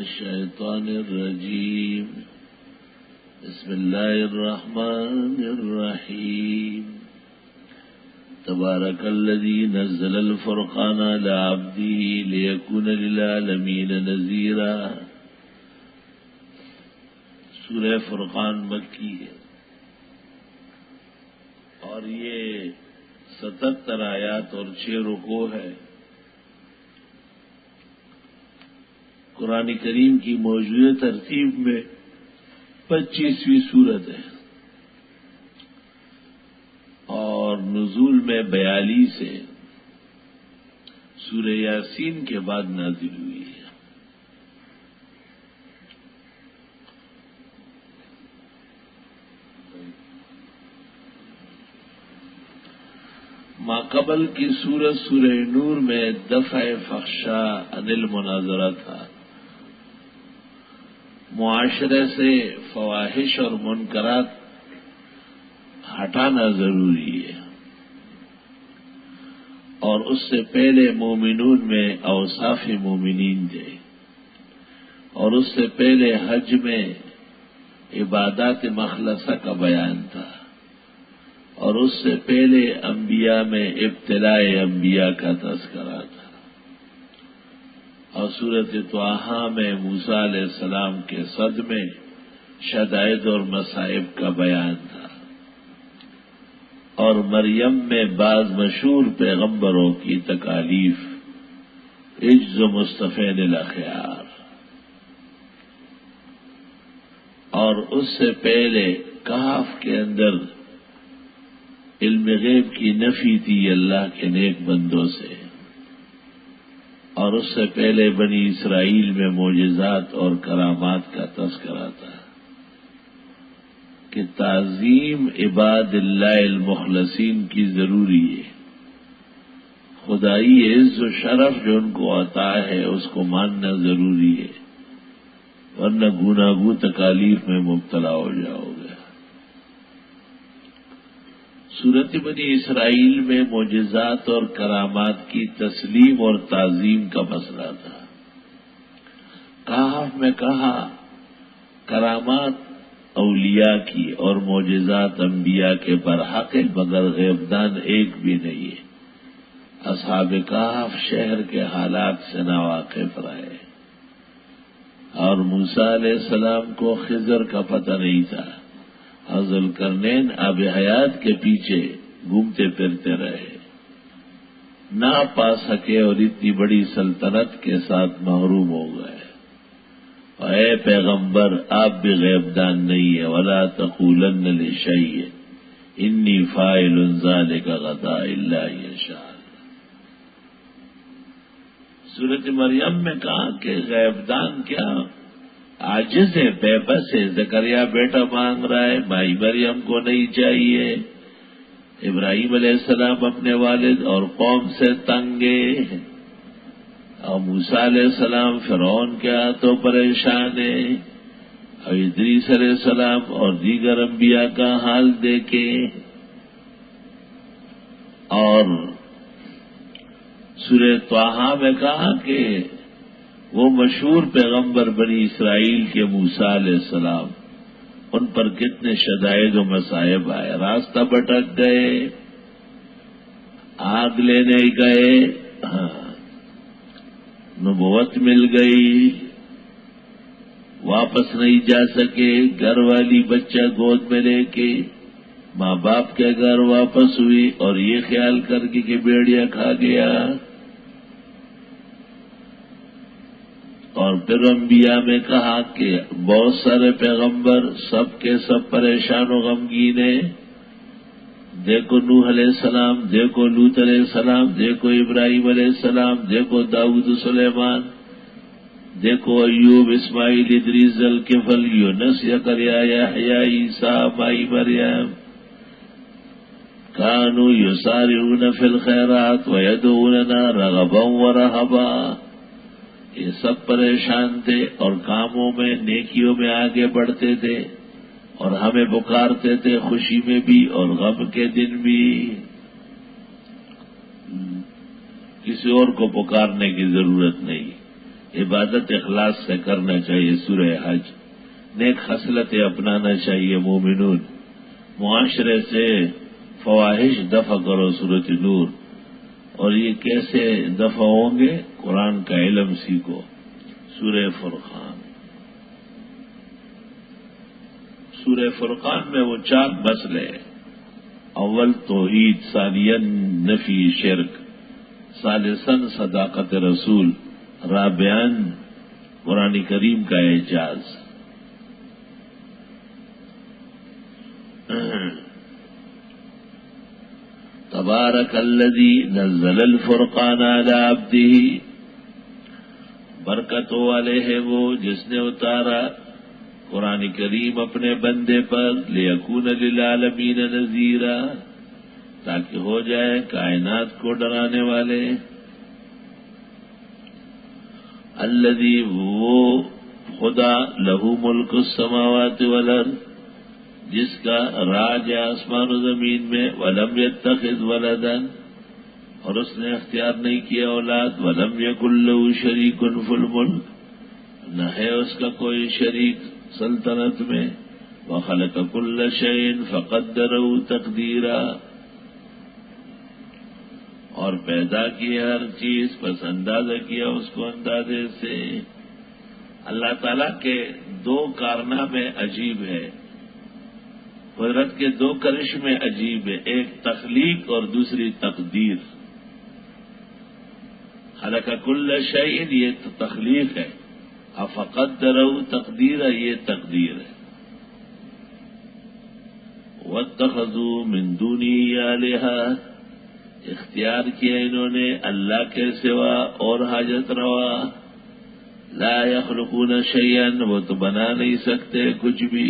الشيطان الرجيم بسم الله الرحمن الرحيم تبارك الذي نزل الفرقان على عبده ليكون للعالمين نذيرا. سورہ فرقان مکی ہے اور یہ 77 آیات اور 6 رکوع ہے. قرآن کریم کی موجودہ ترتیب میں 25ویں سورت ہے اور نزول میں 42 ہے. سورہ یاسین کے بعد نازل ہوئی ہے. ماقبل کی سورت سورہ نور میں دفع فحشا عن المناظرہ تھا. معاشرے سے فواحش اور منکرات ہٹانا ضروری ہے اور اس سے پہلے مومنون میں اوصاف مومنین تھے اور اس سے پہلے حج میں عبادات مخلصہ کا بیان تھا اور اس سے پہلے انبیاء میں ابتلاء انبیاء کا تذکرہ تھا اور سورۃ طٰہٰ میں موسیٰ علیہ السلام کے صد میں شدائد اور مصائب کا بیان تھا اور مریم میں بعض مشہور پیغمبروں کی تکالیف عجز و مصطفین الاخیار اور اس سے پہلے کہف کے اندر علم غیب کی نفی تھی اللہ کے نیک بندوں سے اور اس سے پہلے بنی اسرائیل میں معجزات اور کرامات کا تذکرہ تھا کہ تعظیم عباد اللہ المخلصین کی ضروری ہے. خدائی عز و شرف جو ان کو عطا ہے اس کو ماننا ضروری ہے ورنہ گناہگو تکالیف میں مبتلا ہو جاؤ گے. سورت بنی اسرائیل میں معجزات اور کرامات کی تسلیم اور تعظیم کا مسئلہ تھا. کہف میں کہا کرامات اولیاء کی اور معجزات انبیاء کے برحق ہے مگر غیبدان ایک بھی نہیں ہے. اصحاب کہف شہر کے حالات سے ناواقف رہے اور موسیٰ علیہ السلام کو خضر کا پتہ نہیں تھا. ذوالقرنین آب حیات کے پیچھے گھومتے پھرتے رہے نہ پا سکے اور اتنی بڑی سلطنت کے ساتھ محروم ہو گئے. اے پیغمبر آپ بھی غیبدان نہیں ہے. ولا تقولن لشیء انی فاعل ذلک غدا الا یشاء. سورۃ مریم میں کہا کہ غیبدان کیا عاجز ہے بے بس ہے. زکریا بیٹا مانگ رہا ہے مائی مریم کو نہیں چاہیے. ابراہیم علیہ السلام اپنے والد اور قوم سے تنگے اور موسیٰ علیہ السلام فرعون کے ہاتھوں پریشان ہے اور ادریس علیہ السلام اور دیگر انبیاء کا حال دیکھے. اور سورہ طٰہٰ میں کہا کہ وہ مشہور پیغمبر بنی اسرائیل کے موسیٰ علیہ السلام ان پر کتنے شدائد و مصائب آئے. راستہ بھٹک گئے آگ لینے گئے نبوت مل گئی واپس نہیں جا سکے. گھر والی بچہ گود میں لے کے ماں باپ کے گھر واپس ہوئی اور یہ خیال کر کے کہ بھیڑیا کھا گیا. اور پھر انبیاء میں کہا کہ بہت سارے پیغمبر سب کے سب پریشان و غمگین ہیں. دیکھو نوح علیہ السلام دیکھو لوط علیہ السلام دیکھو ابراہیم علیہ السلام دیکھو داؤد سلیمان دیکھو ایوب اسماعیل ادریس ذوالکفل یونس زکریا یحییٰ عیسیٰ مائی مریم کانوا یسارعون فی الخیرات ویدعوننا رغبا ورہبا. یہ سب پریشان تھے اور کاموں میں نیکیوں میں آگے بڑھتے تھے اور ہمیں پکارتے تھے خوشی میں بھی اور غم کے دن بھی. کسی اور کو پکارنے کی ضرورت نہیں. عبادت اخلاص سے کرنا چاہیے سورہ حج، نیک خصلتیں اپنانا چاہیے مومنون، معاشرے سے فواحش دفع کرو سورۃ نور، اور یہ کیسے دفع ہوں گے؟ قرآن کا علم سیکھو، سورہ فرقان۔ سورہ فرقان میں وہ 4 مسئلے، اول توحید، ثانیاً نفی شرک، ثالثاً صداقت رسول، رابعاً قرآن کریم کا اعجاز۔ تبارک الذی نزل الفرقان علی عبدہ، برکت والے ہے وہ جس نے اتارا قرآن کریم اپنے بندے پر، لیکون للعالمین نذیرا، تاکہ ہو جائے کائنات کو ڈرانے والے۔ الذی، وہ خدا، لہو ملک السماوات والارض، جس کا راج ہے آسمان و زمین میں، ولم یتخذ ولدا، اور اس نے اختیار نہیں کیا اولاد، ولم یکن لہ شریک فی الملک، نہ ہے اس کا کوئی شریک سلطنت میں، وخلق کل شیء فقدرہ تقدیرا، اور پیدا کی ہر چیز پس اندازہ کیا اس کو اندازے سے۔ اللہ تعالیٰ کے 2 کارنامے عجیب ہے، قدرت کے 2 کرشمے عجیب ہے، ایک تخلیق اور دوسری تقدیر۔ خلق کل شیء، یہ تخلیق ہے، افقدرہ تقدیرا، یہ تقدیر ہے۔ واتخذوا من دونہ آلہۃ، اختیار کیا انہوں نے اللہ کے سوا اور حاجت روا، لا یخلقون شیئا، وہ تو بنا نہیں سکتے کچھ بھی،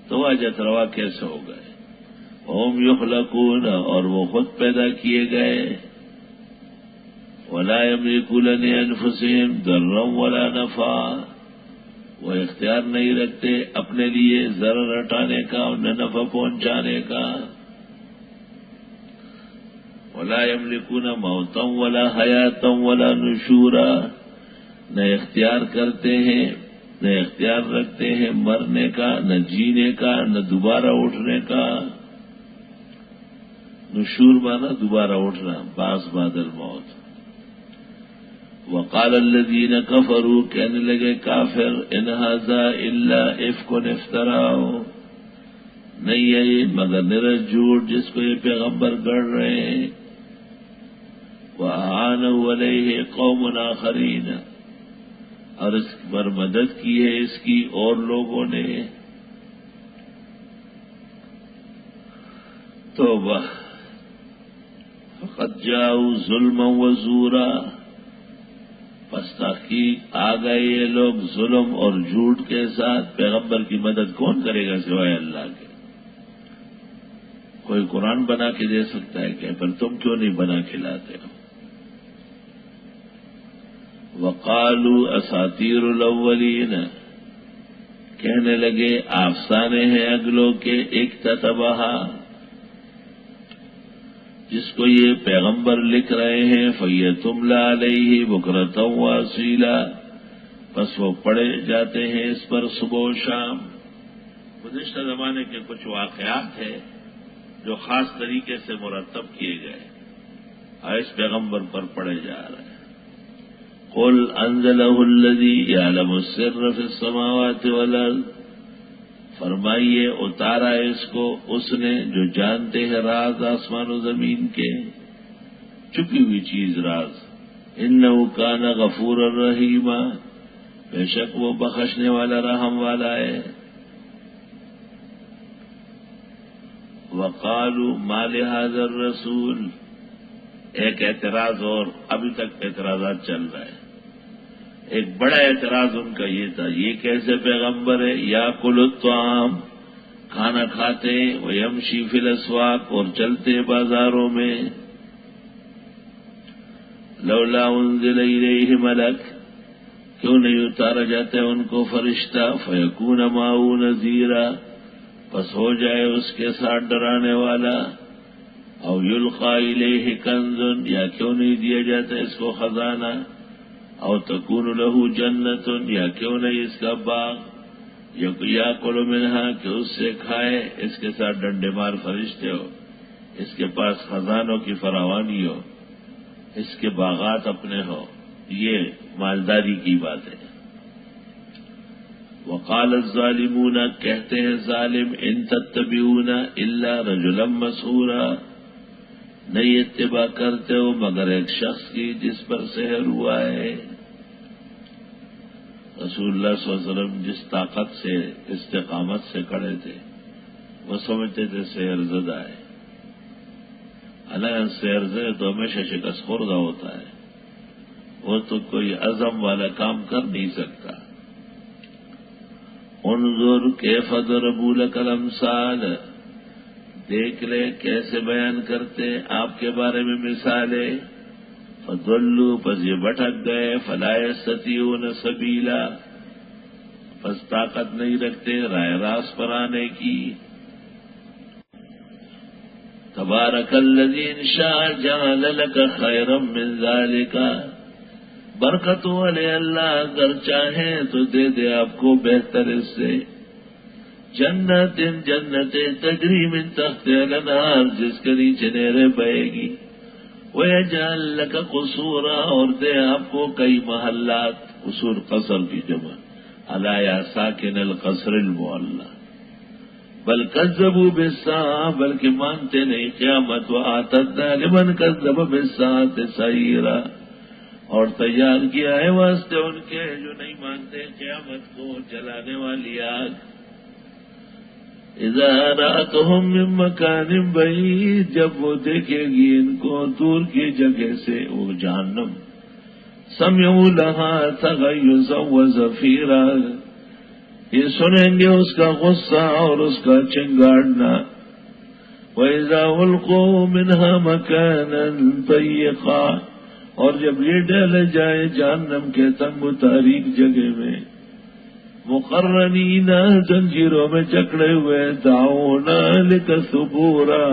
تو حاجت روا کیسے ہو گئے؟ ہم یخلقون، اور وہ خود پیدا کیے گئے، ولا یملکون لانفسہم ضرا ولا نفعا، وہ اختیار نہیں رکھتے اپنے لیے ضرر ہٹانے کا اور نہ نفع پہنچانے کا، ولا یملکون موتا ولا حیاتا ولا نشورا، نہ اختیار کرتے ہیں، نہ اختیار رکھتے ہیں مرنے کا، نہ جینے کا، نہ دوبارہ اٹھنے کا۔ نشور مانا دوبارہ اٹھنا، بعث بعد الموت۔ وقال الذین کفروا، کہنے لگے کافر، ان ھذا الا افک افتراہ، نہیں ہے یہ مگر نرس جھوٹ جس کو یہ پیغمبر گڑھ رہے ہیں۔ وَأَعَانَهُ عَلَيْهِ قَوْمٌ آخَرِينَ، اور اس پر مدد کی ہے اس کی اور لوگوں نے۔ توبہ، فقد جاؤوا ظلما وزورا، پس تحقیق آ گئے یہ لوگ ظلم اور جھوٹ کے ساتھ۔ پیغمبر کی مدد کون کرے گا سوائے اللہ کے؟ کوئی قرآن بنا کے دے سکتا ہے کہ پر تم کیوں نہیں بنا کے لاتے ہو؟ وقالوا اساطیر الاولین، کہنے لگے افسانے ہیں اگلوں کے، اکتتبھا، جس کو یہ پیغمبر لکھ رہے ہیں، فیتملی علیہ بکرۃ واصیلا، بس وہ پڑھے جاتے ہیں اس پر صبح و شام۔ گزشتہ زمانے کے کچھ واقعات ہیں جو خاص طریقے سے مرتب کیے گئے اور اس پیغمبر پر پڑھے جا رہے ہیں۔ قل انزلہ الذی یعلم السر فی السماوات والارض، فرمائیے اتارا اس کو اس نے جو جانتے ہیں راز آسمان و زمین کے، چھپی ہوئی چیز راز۔ انہ کان غفورا رحیما، بے شک وہ بخشنے والا رحم والا ہے۔ وقالوا ما لهذا الرسول، ایک اعتراض اور ابھی تک اعتراضات چل رہے ہیں۔ ایک بڑا اعتراض ان کا یہ تھا، یہ کیسے پیغمبر ہے، یاکل الطعام، کھانا کھاتے، ویمشی فی الاسواق، اور چلتے بازاروں میں، لولا انزل الیہ ملک، کیوں نہیں اتارا جاتا ان کو فرشتہ، فیکون معہ نذیرا، پس ہو جائے اس کے ساتھ ڈرانے والا، او یلقی الیہ کنز، یا کیوں نہیں دیا جاتا اس کو خزانہ، او تکون له جنت، یا کیوں نہیں اس کا باغ، یاکل منہا کہ اس سے کھائے، اس کے ساتھ ڈنڈے مار فرشتے ہو، اس کے پاس خزانوں کی فراوانی ہو، اس کے باغات اپنے ہو، یہ مالداری کی بات ہے۔ وقال الظالمون، کہتے ہیں ظالم، ان تتبعون الا رجلا مسحورا، نہیں اتباع کرتے ہو مگر ایک شخص کی جس پر سحر ہوا ہے۔ رسول اللہ صلی اللہ علیہ وسلم جس طاقت سے، استقامت سے کھڑے تھے، وہ سمجھتے تھے سحر زدہ ہے، حالانکہ سحر زدہ تو ہمیشہ شکست خوردہ ہوتا ہے، وہ تو کوئی عزم والا کام کر نہیں سکتا۔ انظر کیف ضربوا لک الامثال، دیکھ لے کیسے بیان کرتے آپ کے بارے میں مثالیں، فضلوا، پس یہ بھٹک گئے، فلا یستطیعون سبیلا، پس طاقت نہیں رکھتے راہ راست پر آنے کی۔ تبارک الذی ان شاء جعل لک خیرا من ذلک، برکت والے اللہ اگر چاہیں تو دے دے آپ کو بہتر اس سے، جنت تجری من تحتہا الانہار، جس کے نیچے نہریں بہے گی، ویجعل لک قصورا، اور دے آپ کو کئی محلات، قصور قصر کی جمع، الا یا ساکن القصر المعلی، بل کذبوا بالساعہ، بلکہ مانتے نہیں قیامت، واعتدنا لمن کذب بالساعۃ سعیرا، اور تیار کیا ہے واسطے ان کے جو نہیں مانتے قیامت کو جلانے والی آگ۔ اذا رأتهم من مکان بعید، جب وہ دیکھے گی ان کو دور کی جگہ سے، وہ جہنم، سمعوا لها تغیظا وزفیرا، یہ سنیں گے اس کا غصہ اور اس کا چنگاڑنا۔ وَإِذَا أُلْقُوا مِنْهَا مَكَانًا ضَيِّقًا، اور جب یہ ڈالے جائے جہنم کے تنگ و تاریک جگہ میں، مقرنین، زنجیروں میں جکڑے ہوئے، دعون لک ثبورا،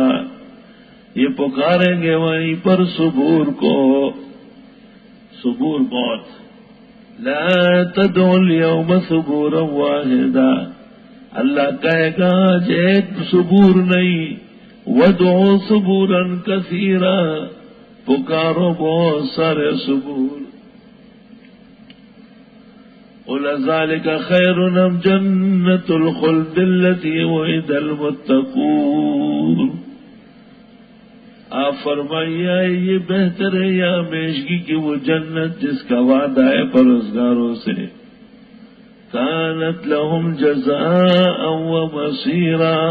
یہ پکاریں گے وہیں پر صبور کو، صبور موت، لا تدعوا اليوم ثبورا واحدا، اللہ کہے گا آج ایک صبور نہیں، وادعوا صبورا کثیرا، پکارو بہت سارے صبور۔ قل ذلك خیر ام جنت الخلد التي وعد المتقون، آپ فرمائیے یہ بہتر ہے یا ہمیشگی کی وہ جنت جس کا وعدہ ہے پرہیزگاروں سے، كانت لهم جزاء ومصيرا،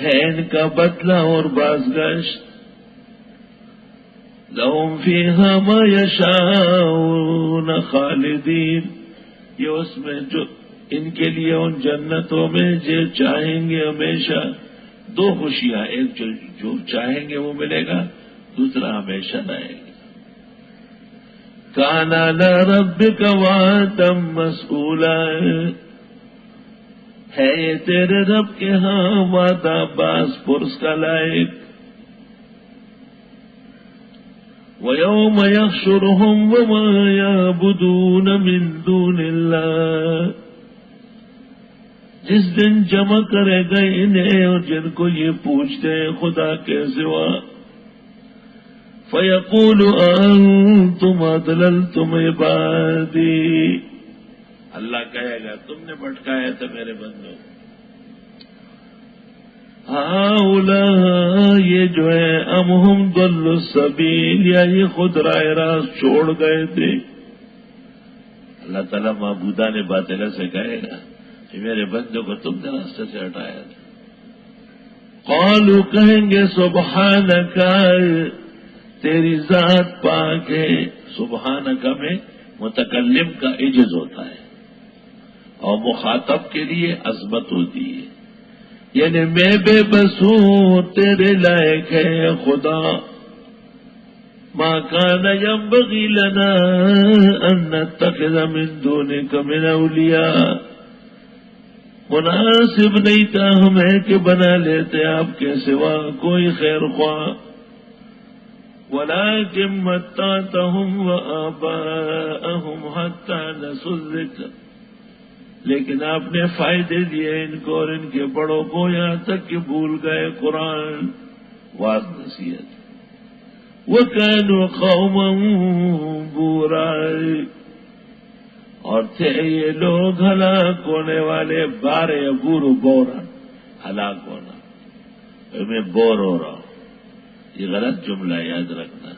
ہے ان کا بدلہ اور بازگشت، لهم فيها ما يشاءون خالدین، یہ اس میں جو ان کے لیے ان جنتوں میں جو چاہیں گے ہمیشہ، دو خوشیاں، ایک جو چاہیں گے وہ ملے گا، دوسرا ہمیشہ رہے گا۔ کان علی ربک وعدا مسئولا، ہے یہ تیرے رب کے ہاں وعدہ باز پرس کا لائق۔ وَيَوْمَ يَحْشُرُهُمْ وَمَا يَعْبُدُونَ مِن دُونِ اللَّهِ، جس دن جمع کرے گا انہیں اور جن کو یہ پوچھتے ہیں خدا کے سوا، فَيَقُولُ أَنْتُمْ أَضْلَلْتُمْ عِبَادِي، اللہ کہے گا تم نے بھٹکایا تھا میرے بندوں، ہؤلاء، یہ جو ہے، ام ہم ضلوا السبیل، یا یہ خود راہ راست چھوڑ گئے تھے۔ اللہ تعالیٰ معبودان باطلہ سے کہے گا کہ میرے بندوں کو تم نے راستے سے ہٹایا تھا۔ قالوا، کہیں گے سبحانک، تیری ذات پاک ہے، سبحانک میں متکلم کا عجز ہوتا ہے اور مخاطب کے لیے عظمت ہوتی ہے، یعنی میں بے بس ہوں، تیرے لائق ہے خدا۔ ما کان ینبغی لنا ان نتخذ من دونک من اولیاء، مناسب نہیں تھا ہمیں کہ بنا لیتے آپ کے سوا کوئی خیر خواہ۔ وَلَٰكِن مَّتَّعْتَهُمْ وَآبَاءَهُمْ حَتَّىٰ نَسُوا الذِّكْرَ، لیکن آپ نے فائدے دیے ان کو اور ان کے بڑوں کو یہاں تک کہ بھول گئے قرآن، واض نصیحت۔ وَكَانُوا قَوْمًا بُورًا، اور تھے یہ لوگ ہلاک ہونے والے، بارے بور بورا، ہلاک ہونا، میں بور ہو رہا ہوں، یہ غلط جملہ یاد رکھنا۔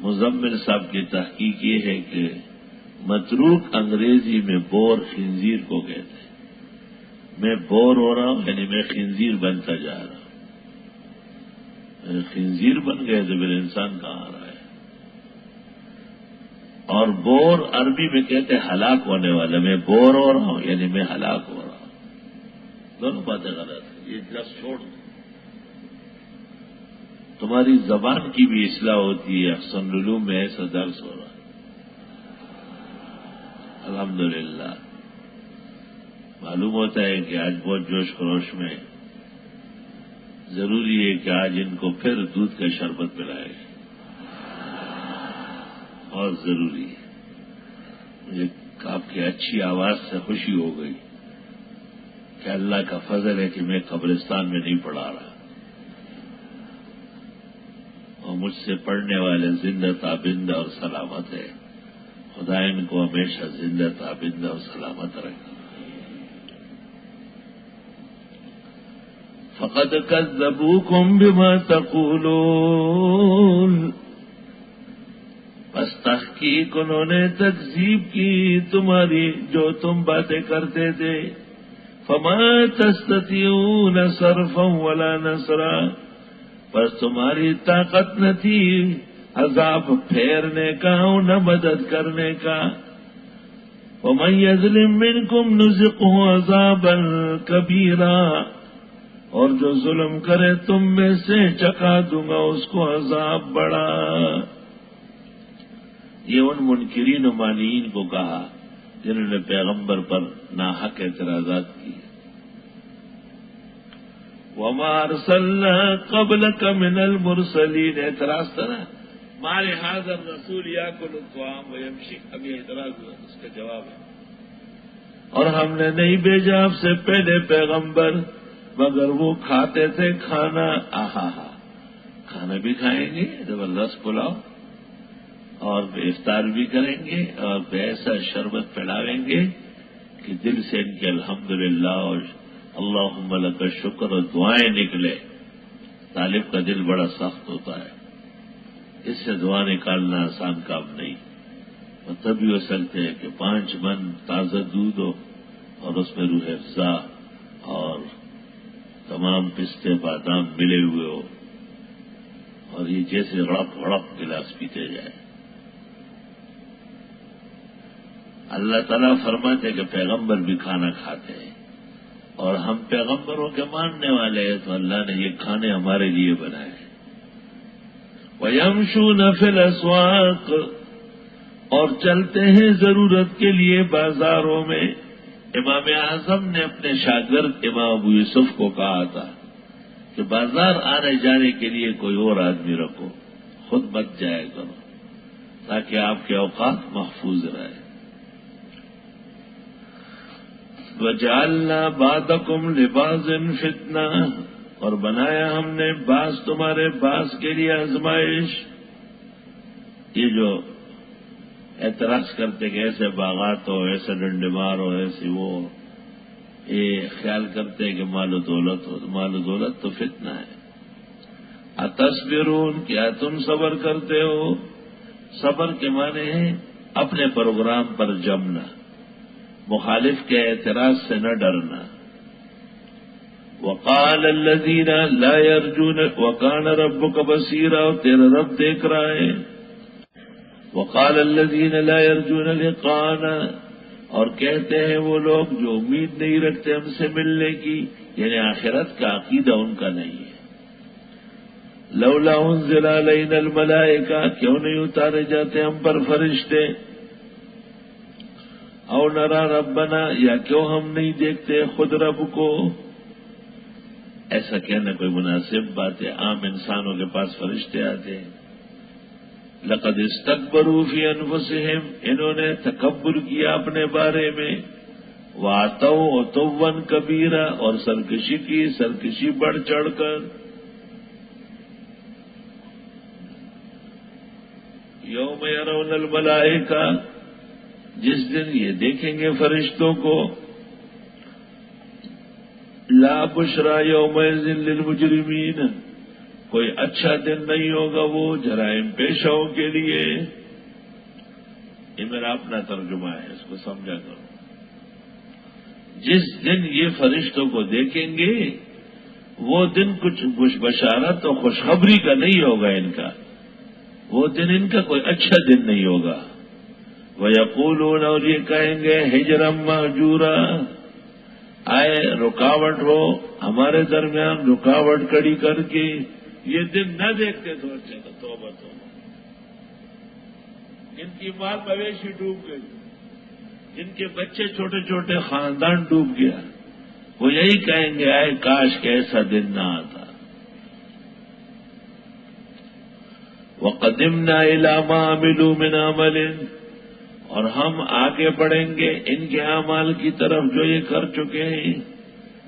مزمل صاحب کی تحقیق یہ ہے کہ متروک انگریزی میں بور خنزیر کو کہتے ہیں، میں بور ہو رہا ہوں یعنی میں خنزیر بنتا جا رہا ہوں، خنزیر بن گئے تو پھر انسان کہاں آ رہا ہے۔ اور بور عربی میں کہتے ہیں ہلاک ہونے والا، میں بور ہو رہا ہوں یعنی میں ہلاک ہو رہا ہوں، دونوں باتیں غلط ہیں، یہ لفظ چھوڑ دو۔ تمہاری زبان کی بھی اصلاح ہوتی ہے، احسن العلوم میں ایسا درس ہو رہا ہے، الحمدللہ۔ معلوم ہوتا ہے کہ آج بہت جوش خروش میں، ضروری ہے کہ آج ان کو پھر دودھ کا شربت پلائے، بہت ضروری ہے۔ مجھے آپ کی اچھی آواز سے خوشی ہو گئی کہ اللہ کا فضل ہے کہ میں قبرستان میں نہیں پڑھا رہا، اور مجھ سے پڑھنے والے زندہ تابندہ اور سلامت ہے، خدا ان کو ہمیشہ زندہ تابندہ اور سلامت رکھے۔ فقد كذبوكم بما تقولون، بس تحقیق انہوں نے تکذیب کی تمہاری جو تم باتیں کرتے تھے۔ فما تستطيعون صرفا ولا نصرا، بس تمہاری طاقت نہ تھی عذاب پھیرنے کا نہ مدد کرنے کا۔ ومن يظلم منكم نذقه عذابا كبيرا، اور جو ظلم کرے تم میں سے چکا دوں گا اس کو عذاب بڑا۔ یہ ان منکرین و مانعین کو کہا جنہوں نے پیغمبر پر ناحق اعتراضات کی۔ وما ارسلنا قبلك من المرسلین، اعتراض تھا نا، ما لهذا الرسول یاکل الطعام ویمشی، اب یہ اعتراض ہوا، اس کا جواب ہے، اور ہم نے نہیں بھیجا آپ سے پہلے پیغمبر مگر وہ کھاتے تھے کھانا، آہا ہا، کھانا بھی کھائیں گے زبردست پلاؤ، اور افطار بھی کریں گے، اور ایسا شربت پلاویں گے کہ دل سے ان کے الحمدللہ اور اللہم لک شکر اور دعائیں نکلے۔ طالب کا دل بڑا سخت ہوتا ہے، اس سے دعا نکالنا آسان کام نہیں، اور تبھی ہو سکتے ہیں کہ 5 من تازہ دودھ ہو اور اس میں روح افزا اور تمام پستے بادام ملے ہوئے ہو، اور یہ جیسے غڑپ غڑپ گلاس پیتے جائے۔ اللہ تعالیٰ فرماتے کہ پیغمبر بھی کھانا کھاتے ہیں، اور ہم پیغمبروں کے ماننے والے ہیں تو اللہ نے یہ کھانے ہمارے لیے بنائے۔ وَيَمْشُونَ فِي الْأَسْوَاقِ، اور چلتے ہیں ضرورت کے لیے بازاروں میں۔ امام اعظم نے اپنے شاگرد امام ابو یوسف کو کہا تھا کہ بازار آنے جانے کے لیے کوئی اور آدمی رکھو، خود مت جایا کرو، تاکہ آپ کے اوقات محفوظ رہے۔ وَجَعَلْنَا بَعْضَكُمْ لِبَعْضٍ فِتْنَةً، اور بنایا ہم نے بعض تمہارے بعض کے لیے آزمائش۔ یہ جو اعتراض کرتے کہ ایسے باغات ہو، ایسے ڈنڈمار ہو، ایسی وہ، یہ خیال کرتے کہ مال و دولت ہو، مال و دولت تو فتنہ ہے۔ اتصبرون، کیا تم صبر کرتے ہو؟ صبر کے معنی ہے اپنے پروگرام پر جمنا، مخالف کے اعتراض سے نہ ڈرنا۔ وقال الذین لا یرجون وکان ربک بصیرا، اور تیرا رب دیکھ رہا ہے۔ وقال الذین لا یرجون لقاءنا، اور کہتے ہیں وہ لوگ جو امید نہیں رکھتے ہم سے ملنے کی، یعنی آخرت کا عقیدہ ان کا نہیں ہے۔ لولا انزل علینا الملائکہ، کیوں نہیں اتارے جاتے ہم پر فرشتے؟ او نرا ربنا، یا کیوں ہم نہیں دیکھتے خود رب کو؟ ایسا ایسا کہنا کوئی مناسب بات ہے؟ عام انسانوں کے پاس فرشتے آتے ہیں. لقد استکبروا فی انفسہم، انہوں نے تکبر کیا اپنے بارے میں. واتوا عتوا کبیرا، اور سرکشی کی، سرکشی بڑھ چڑھ کر. یوم یرون الملائکہ، جس دن یہ دیکھیں گے فرشتوں کو. لا بشرا یومئذ للمجرمین، کوئی اچھا دن نہیں ہوگا وہ جرائم پیشوں کے لیے. یہ میرا اپنا ترجمہ ہے، اس کو سمجھا کرو. جس دن یہ فرشتوں کو دیکھیں گے وہ دن کچھ بشارت اور خوشخبری کا نہیں ہوگا ان کا. وہ دن ان کا کوئی اچھا دن نہیں ہوگا. وَيَقُولُونَ، اور یہ کہیں گے ہجرا مہجورا، آئے رکاوٹ ہو ہمارے درمیان، رکاوٹ کڑی کر کے. یہ دن نہ دیکھتے تو اچھا تھا. توبہ توبہ، جن کی مال مویشی ڈوب گئی، جن کے بچے چھوٹے چھوٹے خاندان ڈوب گیا، وہ یہی کہیں گے آئے کاش کہ ایسا دن نہ آتا. وَقَدِمْنَا إِلَىٰ مَا عَمِلُوا مِنْ عَمَلٍ، اور ہم آگے بڑھیں گے ان کے اعمال کی طرف جو یہ کر چکے ہیں.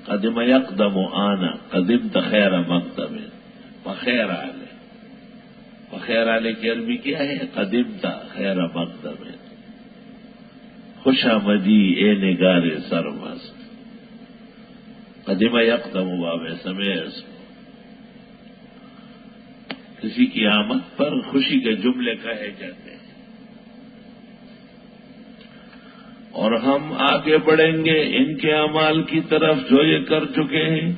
قدم یقدم آنا، قدم تخیر مقدم، بخیر آلے. بخیر آلے کی عربی کیا ہے؟ قدم تخیر مقدم، خوش آمدی اے نگار سرمست. قدم یقدم باب سمیز، کسی کی آمد پر خوشی کے جملے کہے جاتے ہیں. اور ہم آگے بڑھیں گے ان کے اعمال کی طرف جو یہ کر چکے ہیں.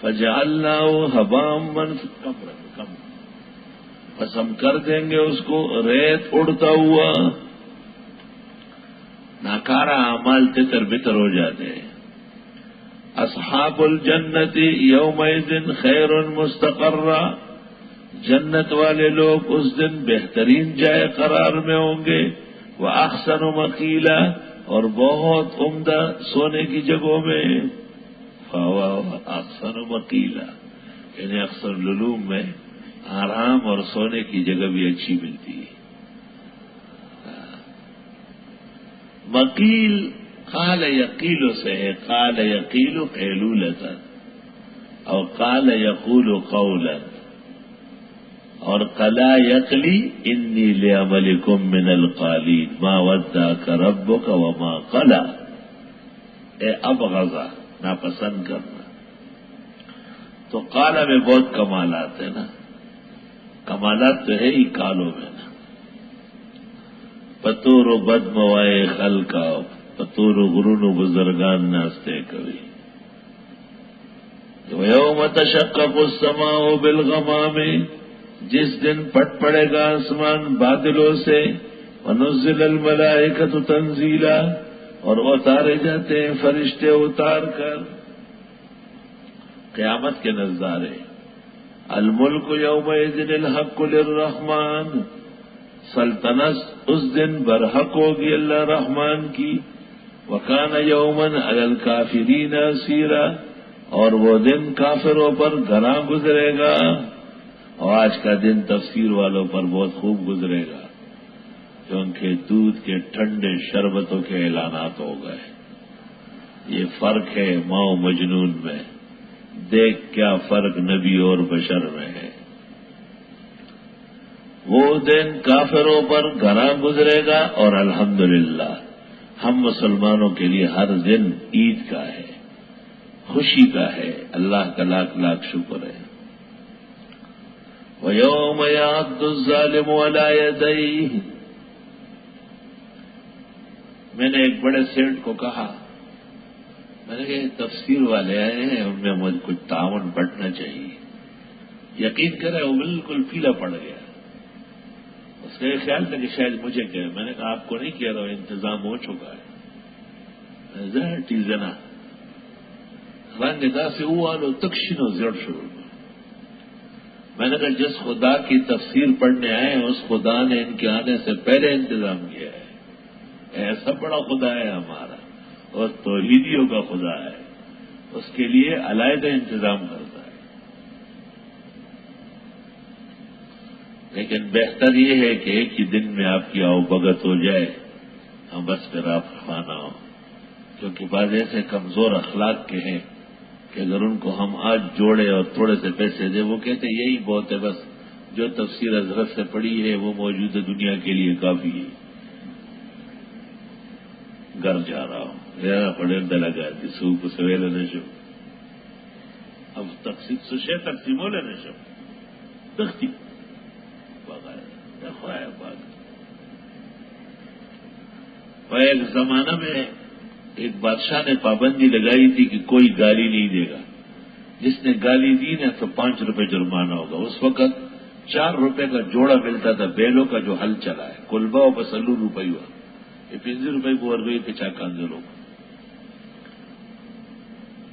فجعلناه هباء منثورا، بس ہم کر دیں گے اس کو ریت اڑتا ہوا. ناکارہ اعمال تتر بتر ہو جاتے ہیں. اصحاب الجنت یومئذ خیر مستقرا، جنت والے لوگ اس دن بہترین جائے قرار میں ہوں گے. واحسن مقیلا، اور بہت عمدہ سونے کی جگہوں میں. احسن مقیلا، یعنی اکثر العلوم میں آرام اور سونے کی جگہ بھی اچھی ملتی ہے. مقیل قال یقیل سے ہے، قال یقیل قیلولتا، اور قال یقول قولا، اور قلا یقلی انی لعملکم من القالین ما ودعک ربک وما قلا. اے ابغضا، ناپسند کرنا. تو قالا میں بہت کمالات ہیں نا، کمالات تو ہے ہی کالوں میں نا. پتور و بد موائے خلقا، پتور و غرون و بزرگان ناستے کبھی. یوم تشقق السماء بالغمام، جس دن پٹ پڑے گا آسمان بادلوں سے. ونزل الملائکۃ تنزیلا، اور اتارے جاتے ہیں فرشتے اتار کر. قیامت کے نظارے. الملک یومئذ الحق للرحمن، سلطنت اس دن برحق ہوگی اللہ رحمان کی. وکان یومن علی الکافرین اسیرا، اور وہ دن کافروں پر گھنا گزرے گا. اور آج کا دن تفسیر والوں پر بہت خوب گزرے گا، کیونکہ دودھ کے ٹھنڈے شربتوں کے اعلانات ہو گئے. یہ فرق ہے ماں و مجنون میں. دیکھ کیا فرق نبی اور بشر میں ہے. وہ دن کافروں پر گھنا گزرے گا، اور الحمدللہ ہم مسلمانوں کے لیے ہر دن عید کا ہے، خوشی کا ہے. اللہ کا لاکھ لاکھ شکر ہے. وَيَوْمَ يَعَضُّ الظَّالِمُ عَلَىٰ يَدَيْهِ، میں نے ایک بڑے سیٹ کو کہا، میں نے کہا تفسیر والے آئے ہیں، ان میں مجھے کچھ تعاون بٹنا چاہیے. یقین کرے وہ بالکل پیلا پڑ گیا. اس کا یہ خیال تھا کہ شاید مجھے کہے. میں نے کہا آپ کو نہیں کہہ رہا ہوں، انتظام ہو چکا ہے. ٹیزنا رنگ دا سے وہ آلو تکشنو زڑ شروع. میں نے کہا جس خدا کی تفسیر پڑھنے آئے ہیں اس خدا نے ان کے آنے سے پہلے انتظام کیا ہے. ایسا بڑا خدا ہے ہمارا، اور توحیدیوں کا خدا ہے، اس کے لیے علیحدہ انتظام کرتا ہے. لیکن بہتر یہ ہے کہ ایک ہی دن میں آپ کی آؤ بھگت ہو جائے، ہم بس پھر آپ خانہ ہو، کیونکہ بعض ایسے کمزور اخلاق کے ہیں کہ اگر ان کو ہم آج جوڑے اور تھوڑے سے پیسے دیں، وہ کہتے یہی بہت ہے، بس جو تفسیر حضرت سے پڑھی ہے وہ موجودہ دنیا کے لیے کافی ہے، گھر جا رہا ہوں پڑے لگا دی سو کو سویرے نشو اب تقسیم سشے تقسیموں لے نشو تختی اور ایک زمانہ میں ایک بادشاہ نے پابندی لگائی تھی کہ کوئی گالی نہیں دے گا، جس نے گالی دی نا تو 5 روپے جرمانہ ہوگا۔ اس وقت 4 روپے کا جوڑا ملتا تھا بیلوں کا جو ہل چلا ہے، کلبا بس 50 روپئے ہوا، یہ 50 روپئے بور گئی پچا کانزلوں کو۔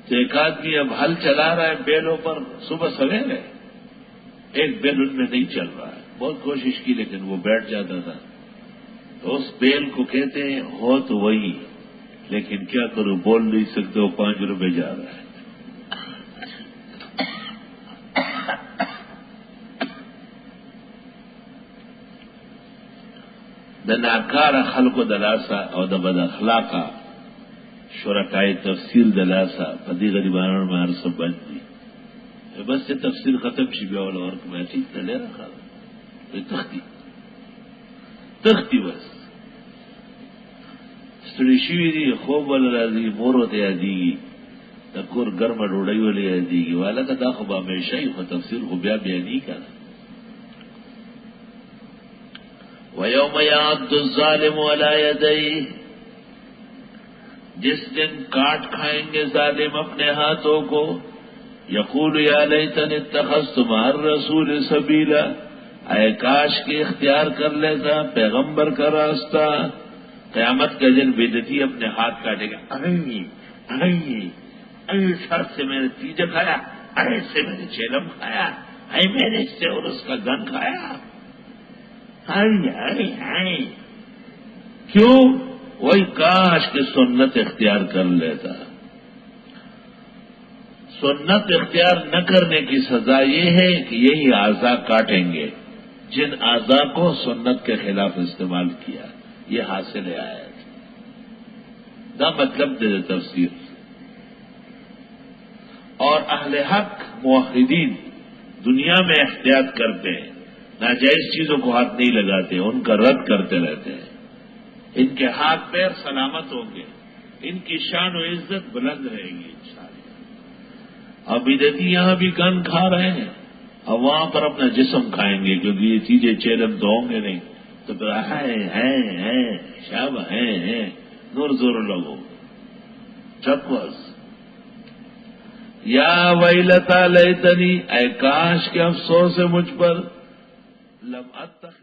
تو ایک آدمی اب ہل چلا رہا ہے بیلوں پر، صبح سویرے ایک بیل ان میں نہیں چل رہا ہے، بہت کوشش کی لیکن وہ بیٹھ جاتا تھا۔ تو اس بیل کو کہتے ہیں ہو تو وہی، لیکن کیا کروں بول نہیں سکتے، وہ 5 روپے جا رہا ہے۔ د ناکار خلق دلاسا اور د بد اخلاقا شرکائے تفسیر دلاسا پدی غریبانوں میں ہر سب بند دی بس سے تفسیر ختم شی بیا والا اور میں ٹھیک نہ لے رکھا تختی بس ستڑی شوی دی خوب والا راضی مور ہوتے یادی گی تکور گرم ڈوڑائی والے یادی گی والا کا داخب ہمیشہ ہی ہو تفسیر کو بیا نہیں کرا۔ وَيَوْمَ يَعَضُّ الظَّالِمُ عَلَىٰ يَدَيْهِ، جس دن کاٹ کھائیں گے ظالم اپنے ہاتھوں کو، یقول یا لیتنی اتخذت مع الرسول سبیلا، اے کاش کے اختیار کر لیتا پیغمبر کا راستہ۔ قیامت کا دن بدعتی اپنے ہاتھ کاٹے گا، اس ہاتھ سے میں نے تیجا کھایا، سے میں نے چیلم کھایا، میں نے اس سے اور اس کا گن کھایا، کیوں؟ وہی کاش کے سنت اختیار کر لیتا۔ سنت اختیار نہ کرنے کی سزا یہ ہے کہ یہی اعضاء کاٹیں گے جن اعضاء کو سنت کے خلاف استعمال کیا، یہ حاصل ہے آیت دا مطلب دے تفسیر۔ اور اہل حق موحدین دنیا میں احتیاط کرتے ہیں، ناجائز چیزوں کو ہاتھ نہیں لگاتے، ان کا رد کرتے رہتے ہیں، ان کے ہاتھ پیر سلامت ہوں گے، ان کی شان و عزت بلند رہے گی انشاءاللہ۔ اب بدعتی یہاں بھی گن کھا رہے ہیں، اب وہاں پر اپنا جسم کھائیں گے، کیونکہ یہ چیزیں چیلم تو ہوں گے نہیں، تو پھر ہیں شاب ہیں نور زور لگو چکوس یا ویلتا لیتنی، اے کاش کے افسوس ہے مجھ پر، لم اتخذ